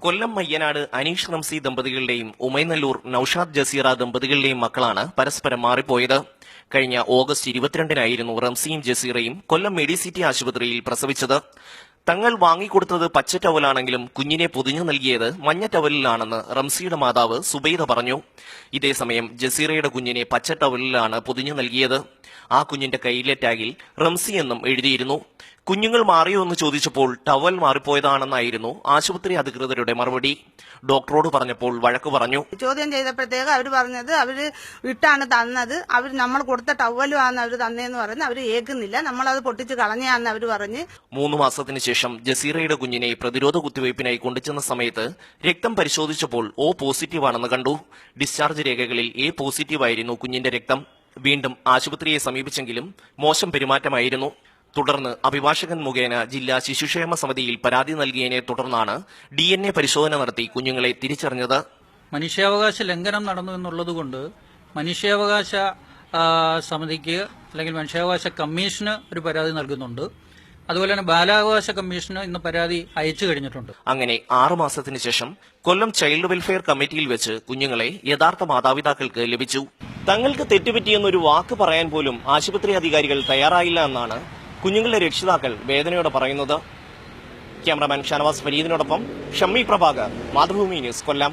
കൊല്ലം Mayyanad Aneesh Ramsi ദമ്പതികളുടെയും ഉമൈനല്ലൂർ Naushad Jazeera ദമ്പതികളുടെയും മക്കളാണ് പരസ്പരം മാറിപ്പോയത്. കഴിഞ്ഞ ഓഗസ്റ്റ് 22-നായിരുന്നു റംസിയും ജസീറയും കൊല്ലം മെഡിസിറ്റി ആശുപത്രിയിൽ പ്രസവിച്ചത്. തങ്ങൾ വാങ്ങിക്കൊടുത്തത് പച്ച ടവലാണെങ്കിലും കുഞ്ഞിനെ പൊതിഞ്ഞു നൽകിയത് മഞ്ഞ ടവലിലാണെന്ന് റംസിയുടെ മാതാവ് സുബൈദ പറഞ്ഞു. ഇതേസമയം ജസീറയുടെ കുഞ്ഞിനെ പച്ച ടവലിലാണ് പൊതിഞ്ഞു നൽകിയത്. ആ കുഞ്ഞിന്റെ കയ്യിലെ ടാഗിൽ റംസി എന്നും എഴുതിയിരുന്നു. കുഞ്ഞുങ്ങൾ മാറിയോ എന്ന് ചോദിച്ചപ്പോൾ ടവൽ മാറിപ്പോയതാണെന്നായിരുന്നു ആശുപത്രി അധികൃതരുടെ മറുപടി. ഡോക്ടറോട് പറഞ്ഞപ്പോൾ വഴക്ക് പറഞ്ഞു. ചോദ്യം ചെയ്തപ്പോഴത്തേക്ക് അവർ പറഞ്ഞത് അവര് വിട്ടാണ് തന്നത്, അവർ നമ്മൾ കൊടുത്ത ടവലുമാണ് അവർ തന്നേന്ന് പറഞ്ഞ് അവർ ഏൽക്കുന്നില്ല, നമ്മളത് പൊട്ടിച്ച് കളഞ്ഞാന്ന് അവർ പറഞ്ഞ്. 3 മാസത്തിന് ശേഷം ജസീറയുടെ കുഞ്ഞിനെ പ്രതിരോധ കുത്തിവയ്പ്പിനായി കൊണ്ടുചെന്ന സമയത്ത് രക്തം പരിശോധിച്ചപ്പോൾ O പോസിറ്റീവ് ആണെന്ന് കണ്ടു. ഡിസ്ചാർജ് രേഖകളിൽ A പോസിറ്റീവ് ആയിരുന്നു കുഞ്ഞിന്റെ രക്തം. വീണ്ടും ആശുപത്രിയെ സമീപിച്ചെങ്കിലും മോശം പെരുമാറ്റമായിരുന്നു. തുടർന്ന് അഭിഭാഷകൻ മുഖേന ജില്ലാ ശിശുക്ഷേമ സമിതിയിൽ പരാതി നൽകിയതിനെ തുടർന്നാണ് DNA പരിശോധന നടത്തി കുഞ്ഞുങ്ങളെ തിരിച്ചറിഞ്ഞത്. മനുഷ്യാവകാശ ലംഘനം നടന്നു എന്നുള്ളതുകൊണ്ട് മനുഷ്യാവകാശ സമിതിക്ക് അല്ലെങ്കിൽ മനുഷ്യാവകാശ കമ്മീഷന് ഒരു പരാതി നൽകുന്നുണ്ട്. അതുപോലെ തന്നെ ബാലാവകാശ കമ്മീഷന് ഇന്ന് പരാതി അയച്ചു കഴിഞ്ഞിട്ടുണ്ട്. അങ്ങനെ 6 മാസത്തിന് ശേഷം കൊല്ലം ചൈൽഡ് വെൽഫെയർ കമ്മിറ്റിയിൽ വെച്ച് കുഞ്ഞുങ്ങളെ യഥാർത്ഥ മാതാപിതാക്കൾക്ക് ലഭിച്ചു. തങ്ങൾക്ക് തെറ്റുപറ്റിയെന്നൊരു വാക്ക് പറയാൻ പോലും ആശുപത്രി അധികാരികൾ തയ്യാറായില്ല എന്നാണ് കുഞ്ഞുങ്ങളുടെ രക്ഷിതാക്കൾ വേദനയോടെ പറയുന്നത്. ക്യാമറാമാൻ ഷാനവാസ് ഫരീദിനോടൊപ്പം ഷമ്മി പ്രഭാകർ, മാതൃഭൂമി ന്യൂസ്, കൊല്ലം.